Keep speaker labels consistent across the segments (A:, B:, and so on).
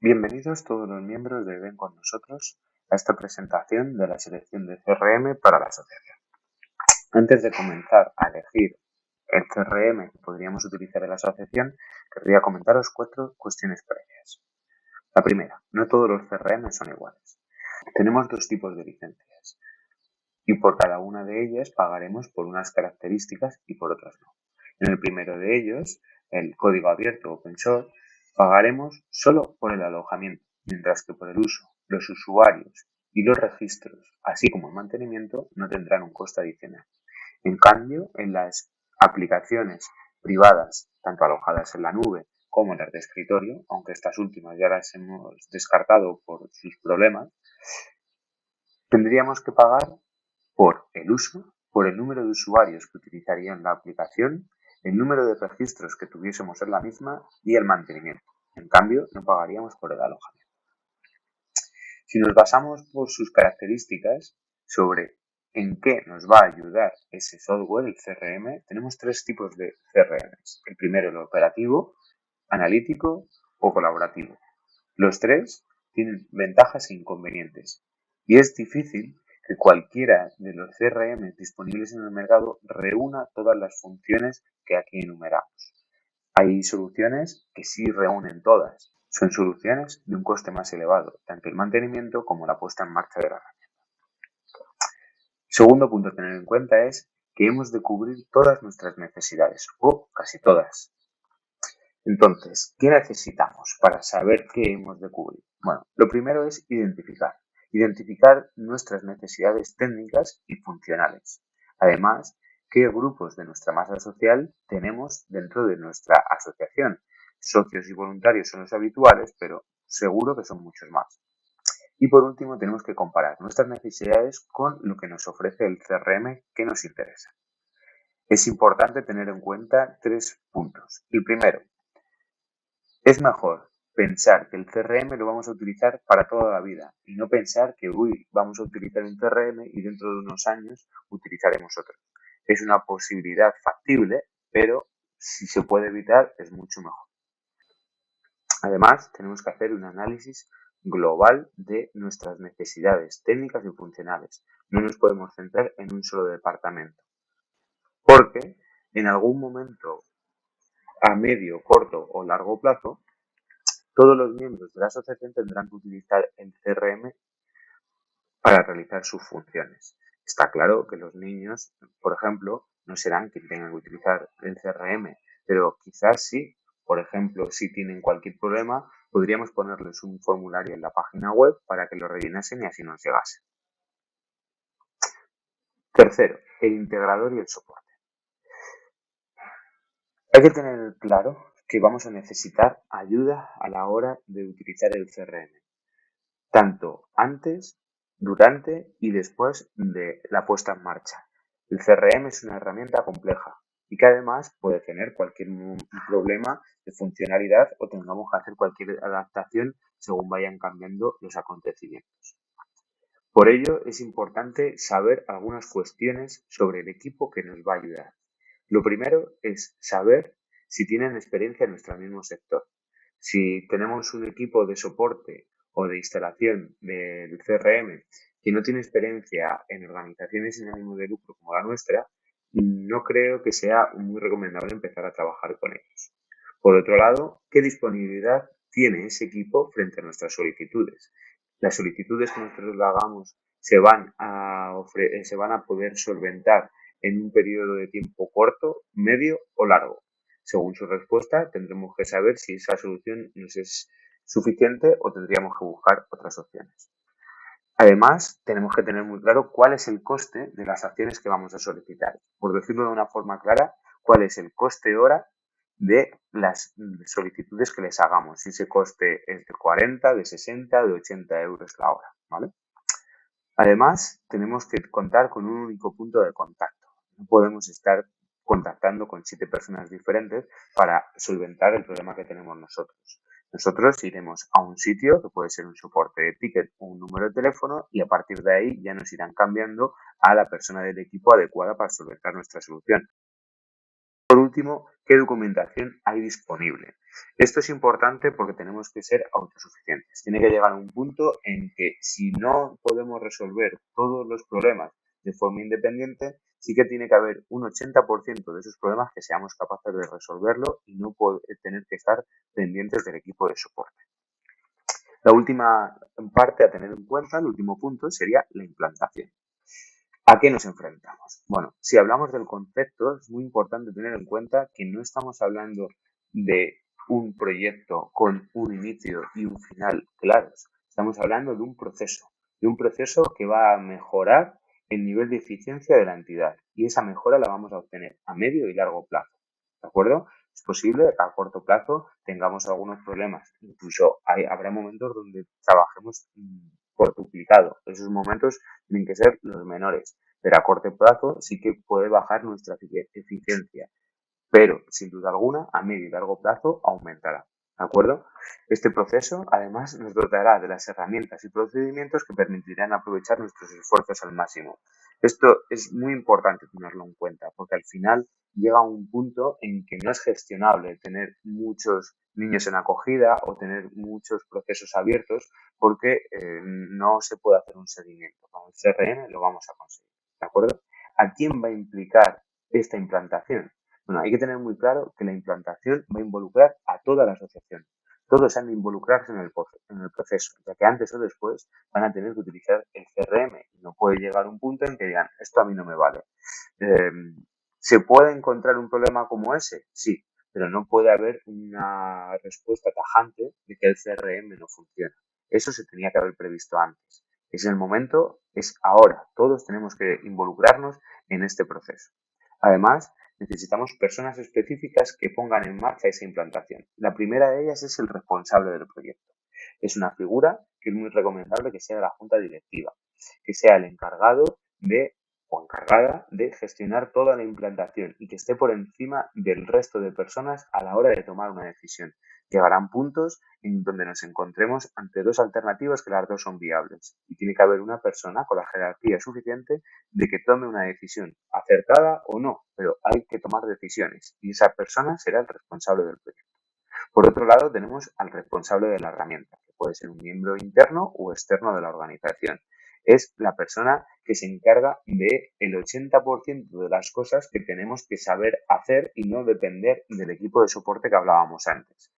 A: Bienvenidos todos los miembros de Ven con nosotros a esta presentación de la selección de CRM para la asociación. Antes de comenzar a elegir el CRM que podríamos utilizar en la asociación, querría comentaros 4 cuestiones previas. La primera, no todos los CRM son iguales. Tenemos 2 tipos de licencias y por cada una de ellas pagaremos por unas características y por otras no. En el primero de ellos, el código abierto open source, pagaremos solo por el alojamiento, mientras que por el uso, los usuarios y los registros, así como el mantenimiento, no tendrán un coste adicional. En cambio, en las aplicaciones privadas, tanto alojadas en la nube como en las de escritorio, aunque estas últimas ya las hemos descartado por sus problemas, tendríamos que pagar por el uso, por el número de usuarios que utilizarían la aplicación, el número de registros que tuviésemos en la misma y el mantenimiento. En cambio, no pagaríamos por el alojamiento. Si nos basamos por sus características sobre en qué nos va a ayudar ese software, el CRM, tenemos 3 tipos de CRMs. El primero, el operativo, analítico o colaborativo. Los 3 tienen ventajas e inconvenientes y es difícil que cualquiera de los CRM disponibles en el mercado reúna todas las funciones que aquí enumeramos. Hay soluciones que sí reúnen todas. Son soluciones de un coste más elevado, tanto el mantenimiento como la puesta en marcha de la herramienta. Segundo punto a tener en cuenta es que hemos de cubrir todas nuestras necesidades, o casi todas. Entonces, ¿qué necesitamos para saber qué hemos de cubrir? Bueno, lo primero es identificar nuestras necesidades técnicas y funcionales. Además, qué grupos de nuestra masa social tenemos dentro de nuestra asociación. Socios y voluntarios son los habituales, pero seguro que son muchos más. Y por último, tenemos que comparar nuestras necesidades con lo que nos ofrece el CRM que nos interesa. Es importante tener en cuenta 3 puntos. El primero, es mejor pensar que el CRM lo vamos a utilizar para toda la vida y no pensar que vamos a utilizar un CRM y dentro de unos años utilizaremos otro. Es una posibilidad factible, pero si se puede evitar es mucho mejor. Además, tenemos que hacer un análisis global de nuestras necesidades técnicas y funcionales. No nos podemos centrar en un solo departamento, porque en algún momento a medio, corto o largo plazo, todos los miembros de la asociación tendrán que utilizar el CRM para realizar sus funciones. Está claro que los niños, por ejemplo, no serán quienes tengan que utilizar el CRM, pero quizás sí. Por ejemplo, si tienen cualquier problema, podríamos ponerles un formulario en la página web para que lo rellenasen y así nos llegase. Tercero, el integrador y el soporte. Hay que tener claro que vamos a necesitar ayuda a la hora de utilizar el CRM, tanto antes, durante y después de la puesta en marcha. El CRM es una herramienta compleja y que además puede tener cualquier problema de funcionalidad o tengamos que hacer cualquier adaptación según vayan cambiando los acontecimientos. Por ello es importante saber algunas cuestiones sobre el equipo que nos va a ayudar. Lo primero es saber si tienen experiencia en nuestro mismo sector. Si tenemos un equipo de soporte o de instalación del CRM que no tiene experiencia en organizaciones sin ánimo de lucro como la nuestra, no creo que sea muy recomendable empezar a trabajar con ellos. Por otro lado, ¿qué disponibilidad tiene ese equipo frente a nuestras solicitudes? Las solicitudes que nosotros le hagamos se van a poder solventar en un periodo de tiempo corto, medio o largo. Según su respuesta, tendremos que saber si esa solución nos es suficiente o tendríamos que buscar otras opciones. Además, tenemos que tener muy claro cuál es el coste de las acciones que vamos a solicitar. Por decirlo de una forma clara, cuál es el coste hora de las solicitudes que les hagamos. Si ese coste es de 40, de 60, de 80 euros la hora, ¿vale? Además, tenemos que contar con un único punto de contacto. No podemos estar contactando con 7 personas diferentes para solventar el problema que tenemos nosotros. Nosotros iremos a un sitio que puede ser un soporte de ticket o un número de teléfono y a partir de ahí ya nos irán cambiando a la persona del equipo adecuada para solventar nuestra solución. Por último, ¿qué documentación hay disponible? Esto es importante porque tenemos que ser autosuficientes. Tiene que llegar a un punto en que si no podemos resolver todos los problemas de forma independiente, sí que tiene que haber un 80% de esos problemas que seamos capaces de resolverlo y no tener que estar pendientes del equipo de soporte. La última parte a tener en cuenta, el último punto, sería la implantación. ¿A qué nos enfrentamos? Bueno, si hablamos del concepto, es muy importante tener en cuenta que no estamos hablando de un proyecto con un inicio y un final claros. Estamos hablando de un proceso que va a mejorar el nivel de eficiencia de la entidad y esa mejora la vamos a obtener a medio y largo plazo. ¿De acuerdo? Es posible que a corto plazo tengamos algunos problemas. Incluso habrá momentos donde trabajemos por duplicado. Esos momentos tienen que ser los menores, pero a corto plazo sí que puede bajar nuestra eficiencia, pero sin duda alguna a medio y largo plazo aumentará. ¿De acuerdo? Este proceso además nos dotará de las herramientas y procedimientos que permitirán aprovechar nuestros esfuerzos al máximo. Esto es muy importante tenerlo en cuenta porque al final llega un punto en que no es gestionable tener muchos niños en acogida o tener muchos procesos abiertos porque no se puede hacer un seguimiento. Con el CRM lo vamos a conseguir. ¿De acuerdo? ¿A quién va a implicar esta implantación? Bueno, hay que tener muy claro que la implantación va a involucrar a toda la asociación. Todos han de involucrarse en el proceso, ya que antes o después van a tener que utilizar el CRM y no puede llegar un punto en que digan, esto a mí no me vale. Eh, ¿Se puede encontrar un problema como ese? Sí, pero no puede haber una respuesta tajante de que el CRM no funciona. Eso se tenía que haber previsto antes. Es el momento, es ahora. Todos tenemos que involucrarnos en este proceso. Además, necesitamos personas específicas que pongan en marcha esa implantación. La primera de ellas es el responsable del proyecto. Es una figura que es muy recomendable que sea la junta directiva, que sea el encargado de o encargada de gestionar toda la implantación y que esté por encima del resto de personas a la hora de tomar una decisión. Llegarán puntos en donde nos encontremos ante dos alternativas que las dos son viables y tiene que haber una persona con la jerarquía suficiente de que tome una decisión acertada o no, pero hay que tomar decisiones y esa persona será el responsable del proyecto. Por otro lado, tenemos al responsable de la herramienta, que puede ser un miembro interno o externo de la organización. Es la persona que se encarga del 80% de las cosas que tenemos que saber hacer y no depender del equipo de soporte que hablábamos antes.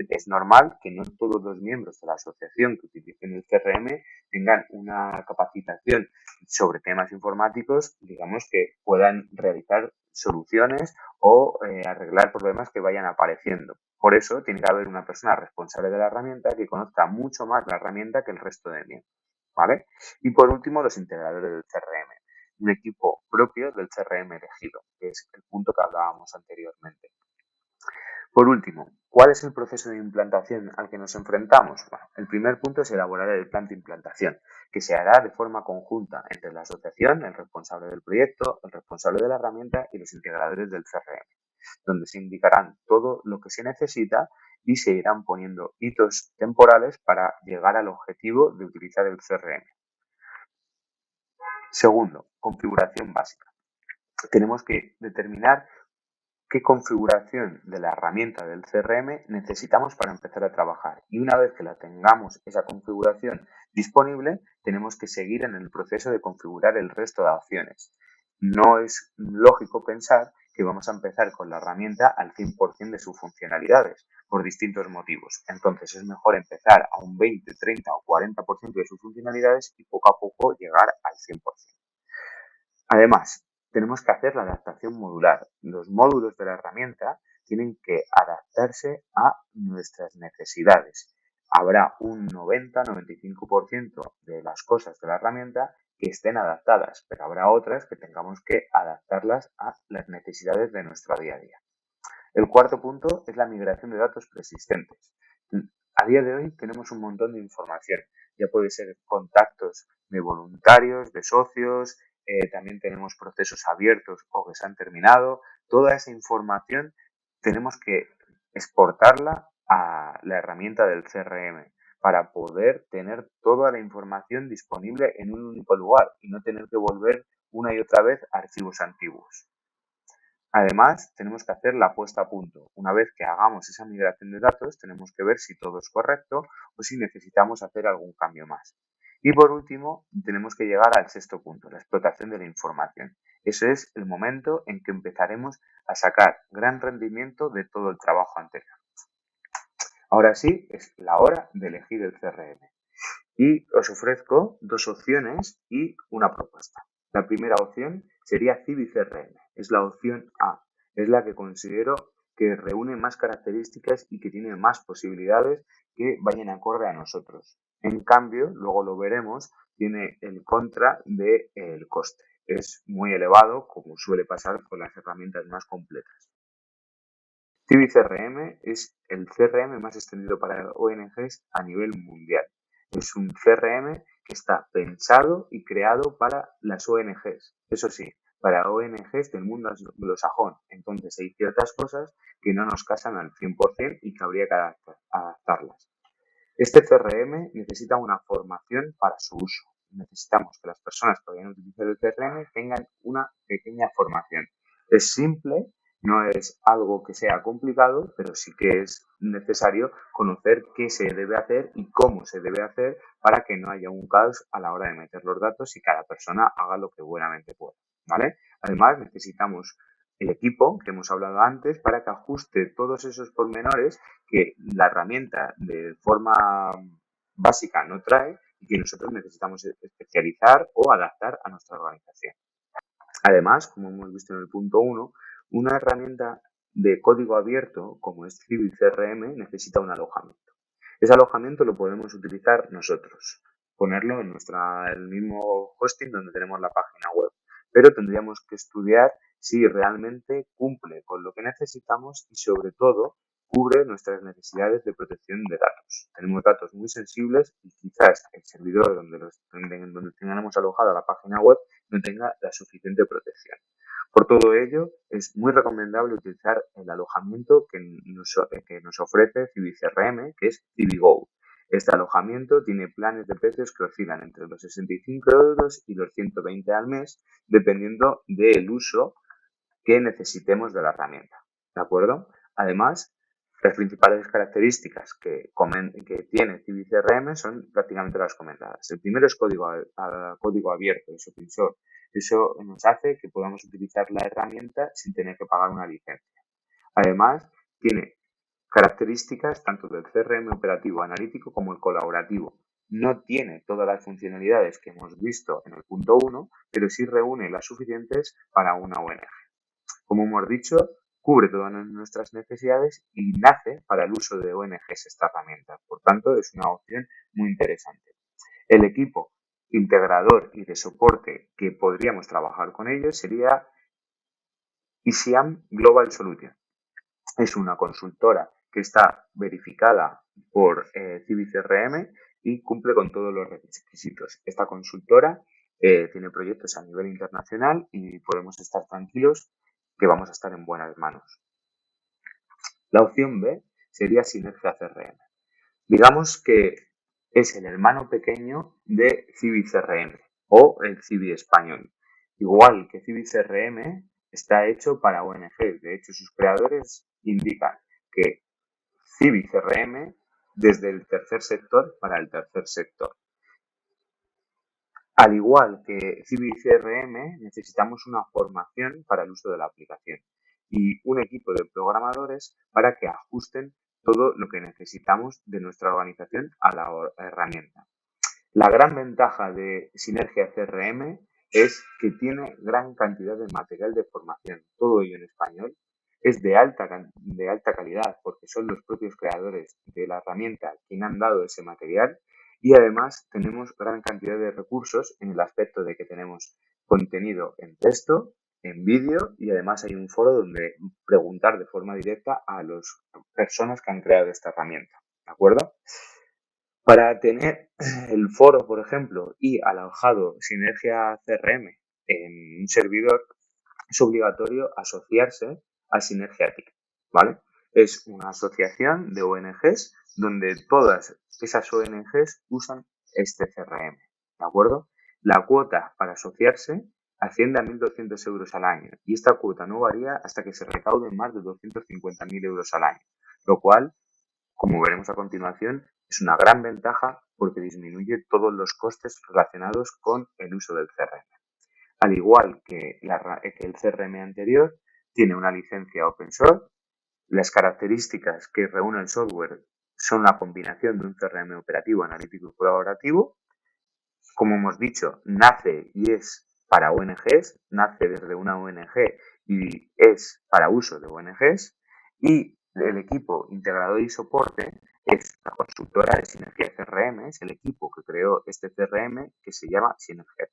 A: Es normal que no todos los miembros de la asociación que utilicen el CRM tengan una capacitación sobre temas informáticos, digamos, que puedan realizar soluciones o arreglar problemas que vayan apareciendo. Por eso tiene que haber una persona responsable de la herramienta que conozca mucho más la herramienta que el resto de miembros. ¿Vale? Y por último, los integradores del CRM. Un equipo propio del CRM elegido, que es el punto que hablábamos anteriormente. Por último, ¿cuál es el proceso de implantación al que nos enfrentamos? Bueno, el primer punto es elaborar el plan de implantación, que se hará de forma conjunta entre la asociación, el responsable del proyecto, el responsable de la herramienta y los integradores del CRM, donde se indicarán todo lo que se necesita y se irán poniendo hitos temporales para llegar al objetivo de utilizar el CRM. Segundo, configuración básica. Tenemos que determinar qué configuración de la herramienta del CRM necesitamos para empezar a trabajar. Y una vez que la tengamos esa configuración disponible, tenemos que seguir en el proceso de configurar el resto de opciones. No es lógico pensar que vamos a empezar con la herramienta al 100% de sus funcionalidades por distintos motivos. Entonces es mejor empezar a un 20, 30 o 40% de sus funcionalidades y poco a poco llegar al 100%. Además, tenemos que hacer la adaptación modular. Los módulos de la herramienta tienen que adaptarse a nuestras necesidades. Habrá un 90-95% de las cosas de la herramienta que estén adaptadas, pero habrá otras que tengamos que adaptarlas a las necesidades de nuestro día a día. El cuarto punto es la migración de datos persistentes. A día de hoy tenemos un montón de información. Ya puede ser contactos de voluntarios, de socios, también tenemos procesos abiertos o que se han terminado. Toda esa información tenemos que exportarla a la herramienta del CRM para poder tener toda la información disponible en un único lugar y no tener que volver una y otra vez a archivos antiguos. Además, tenemos que hacer la puesta a punto. Una vez que hagamos esa migración de datos, tenemos que ver si todo es correcto o si necesitamos hacer algún cambio más. Y por último, tenemos que llegar al sexto punto, la explotación de la información. Ese es el momento en que empezaremos a sacar gran rendimiento de todo el trabajo anterior. Ahora sí, es la hora de elegir el CRM. Y os ofrezco dos opciones y una propuesta. La primera opción sería CiviCRM. Es la opción A. Es la que considero que reúne más características y que tiene más posibilidades que vayan acorde a nosotros. En cambio, luego lo veremos, tiene el contra del coste. Es muy elevado, como suele pasar con las herramientas más completas. CiviCRM es el CRM más extendido para ONGs a nivel mundial. Es un CRM que está pensado y creado para las ONGs. Eso sí, para ONGs del mundo anglosajón. Entonces hay ciertas cosas que no nos casan al 100% y que habría que adaptarlas. Este CRM necesita una formación para su uso. Necesitamos que las personas que vayan a utilizar el CRM tengan una pequeña formación. Es simple, no es algo que sea complicado, pero sí que es necesario conocer qué se debe hacer y cómo se debe hacer para que no haya un caos a la hora de meter los datos y cada persona haga lo que buenamente pueda, ¿vale? Además, necesitamos el equipo que hemos hablado antes para que ajuste todos esos pormenores que la herramienta de forma básica no trae y que nosotros necesitamos especializar o adaptar a nuestra organización. Además, como hemos visto en el punto 1, una herramienta de código abierto como es CiviCRM necesita un alojamiento. Ese alojamiento lo podemos utilizar nosotros, ponerlo en el mismo hosting donde tenemos la página web, pero tendríamos que estudiar si realmente cumple con lo que necesitamos y sobre todo cubre nuestras necesidades de protección de datos. Tenemos datos muy sensibles y quizás el servidor donde tengamos alojada la página web no tenga la suficiente protección. Por todo ello, es muy recomendable utilizar el alojamiento que nos ofrece CiviCRM, que es CiviGo. Este alojamiento tiene planes de precios que oscilan entre los 65 euros y los 120 al mes, dependiendo del uso que necesitemos de la herramienta. ¿De acuerdo? Además, las principales características que tiene CiviCRM son prácticamente las comentadas. El primero es código abierto, es open source. Eso nos hace que podamos utilizar la herramienta sin tener que pagar una licencia. Además, tiene características tanto del CRM operativo analítico como el colaborativo. No tiene todas las funcionalidades que hemos visto en el punto 1, pero sí reúne las suficientes para una ONG. Como hemos dicho, cubre todas nuestras necesidades y nace para el uso de ONGs esta herramienta. Por tanto, es una opción muy interesante. El equipo integrador y de soporte que podríamos trabajar con ellos sería ICIAM Global Solution. Es una consultora que está verificada por CiviCRM y cumple con todos los requisitos. Esta consultora tiene proyectos a nivel internacional y podemos estar tranquilos que vamos a estar en buenas manos. La opción B sería Sinergia CRM. Digamos que es el hermano pequeño de CiviCRM o el Civi español. Igual que CiviCRM está hecho para ONG. De hecho, sus creadores indican que CiviCRM desde el tercer sector para el tercer sector. Al igual que CiviCRM, necesitamos una formación para el uso de la aplicación y un equipo de programadores para que ajusten todo lo que necesitamos de nuestra organización a la herramienta. La gran ventaja de Sinergia CRM es que tiene gran cantidad de material de formación, todo ello en español. Es de alta calidad porque son los propios creadores de la herramienta quienes han dado ese material y además tenemos gran cantidad de recursos en el aspecto de que tenemos contenido en texto, en vídeo y además hay un foro donde preguntar de forma directa a las personas que han creado esta herramienta. ¿De acuerdo? Para tener el foro, por ejemplo, y alojado Sinergia CRM en un servidor, es obligatorio asociarse a Synergiatic, ¿vale? Es una asociación de ONGs donde todas esas ONGs usan este CRM, ¿de acuerdo? La cuota para asociarse asciende a 1.200 euros al año y esta cuota no varía hasta que se recauden más de 250.000 euros al año, lo cual, como veremos a continuación, es una gran ventaja porque disminuye todos los costes relacionados con el uso del CRM. Al igual que el CRM anterior, tiene una licencia open source. Las características que reúne el software son la combinación de un CRM operativo, analítico y colaborativo. Como hemos dicho, nace y es para ONGs, nace desde una ONG y es para uso de ONGs. Y el equipo integrador y soporte es la consultora de Sinergia CRM, es el equipo que creó este CRM que se llama Sinergia.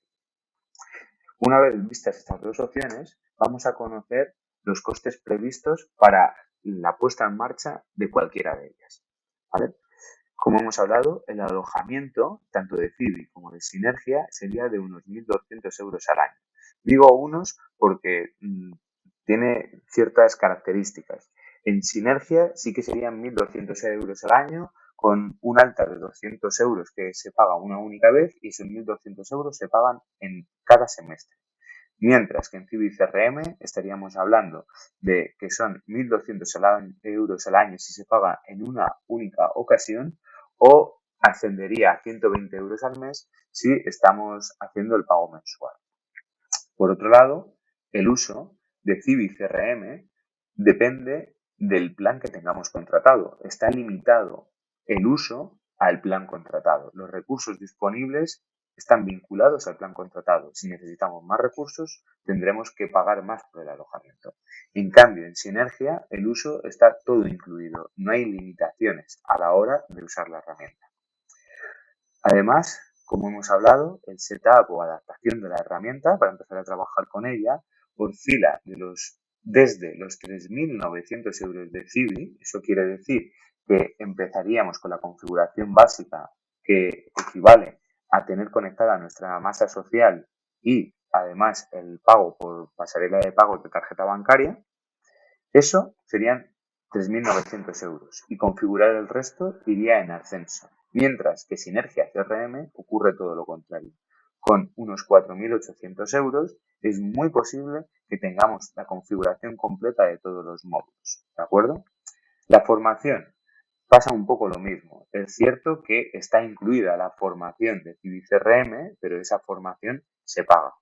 A: Una vez vistas estas dos opciones, vamos a conocer los costes previstos para la puesta en marcha de cualquiera de ellas. ¿Vale? Como hemos hablado, el alojamiento, tanto de Civi como de Sinergia, sería de unos 1.200 euros al año. Digo unos porque tiene ciertas características. En Sinergia sí que serían 1.200 euros al año, con un alta de 200 euros que se paga una única vez y esos 1.200 euros se pagan en cada semestre. Mientras que en Civi CRM estaríamos hablando de que son 1.200 euros al año si se paga en una única ocasión o ascendería a 120 euros al mes si estamos haciendo el pago mensual. Por otro lado, el uso de Civi CRM depende del plan que tengamos contratado. Está limitado el uso al plan contratado. Los recursos disponibles están vinculados al plan contratado. Si necesitamos más recursos, tendremos que pagar más por el alojamiento. En cambio, en Sinergia, el uso está todo incluido. No hay limitaciones a la hora de usar la herramienta. Además, como hemos hablado, el setup o adaptación de la herramienta para empezar a trabajar con ella oscila desde los 3.900 euros de Civi. Eso quiere decir que empezaríamos con la configuración básica que equivale a tener conectada nuestra masa social y además el pago por pasarela de pago de tarjeta bancaria. Eso serían 3.900 euros y configurar el resto iría en ascenso. Mientras que Sinergia CRM ocurre todo lo contrario. Con unos 4.800 euros es muy posible que tengamos la configuración completa de todos los módulos. ¿De acuerdo? La formación pasa un poco lo mismo. Es cierto que está incluida la formación de Civi CRM, pero esa formación se paga.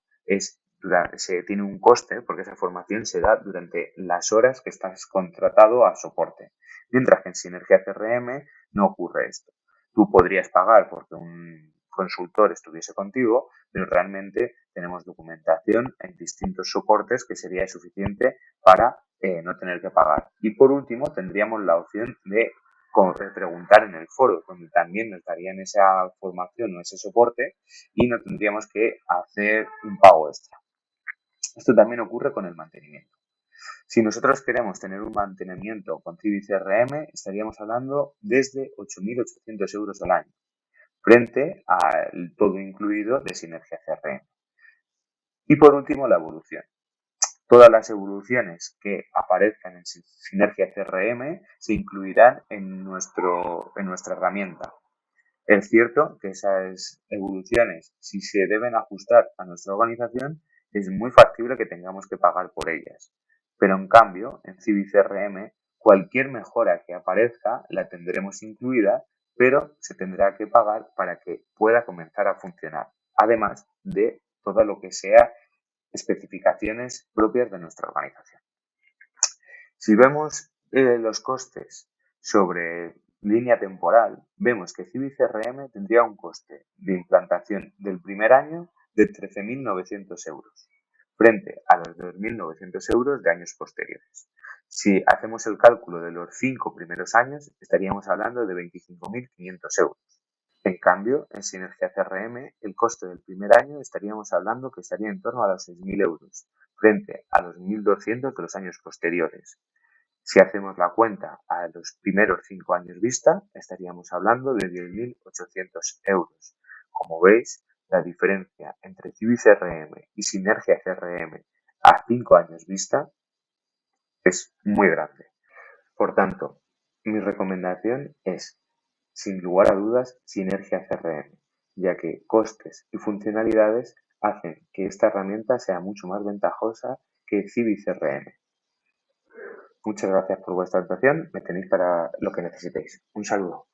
A: Se tiene un coste porque esa formación se da durante las horas que estás contratado a soporte. Mientras que en Sinergia CRM no ocurre esto. Tú podrías pagar porque un consultor estuviese contigo, pero realmente tenemos documentación en distintos soportes que sería suficiente para no tener que pagar. Y por último, tendríamos la opción de preguntar en el foro, donde también nos darían esa formación o ese soporte y no tendríamos que hacer un pago extra. Esto también ocurre con el mantenimiento. Si nosotros queremos tener un mantenimiento con Civi CRM, estaríamos hablando desde 8.800 euros al año, frente al todo incluido de Sinergia CRM. Y por último, la evolución. Todas las evoluciones que aparezcan en Sinergia CRM se incluirán en nuestra herramienta. Es cierto que esas evoluciones, si se deben ajustar a nuestra organización, es muy factible que tengamos que pagar por ellas. Pero en cambio, en Civi CRM, cualquier mejora que aparezca la tendremos incluida, pero se tendrá que pagar para que pueda comenzar a funcionar. Además de todo lo que sea especificaciones propias de nuestra organización. Si vemos los costes sobre línea temporal, vemos que Civi CRM tendría un coste de implantación del primer año de 13.900 euros, frente a los 2.900 euros de años posteriores. Si hacemos el cálculo de los 5 primeros años, estaríamos hablando de 25.500 euros. En cambio, en Sinergia CRM, el coste del primer año estaríamos hablando que estaría en torno a los 6.000 euros, frente a los 1.200 de los años posteriores. Si hacemos la cuenta a los primeros 5 años vista, estaríamos hablando de 10.800 euros. Como veis, la diferencia entre Civi CRM y Sinergia CRM a 5 años vista es muy grande. Por tanto, mi recomendación es, sin lugar a dudas, Sinergia CRM, ya que costes y funcionalidades hacen que esta herramienta sea mucho más ventajosa que Civi CRM. Muchas gracias por vuestra atención. Me tenéis para lo que necesitéis. Un saludo.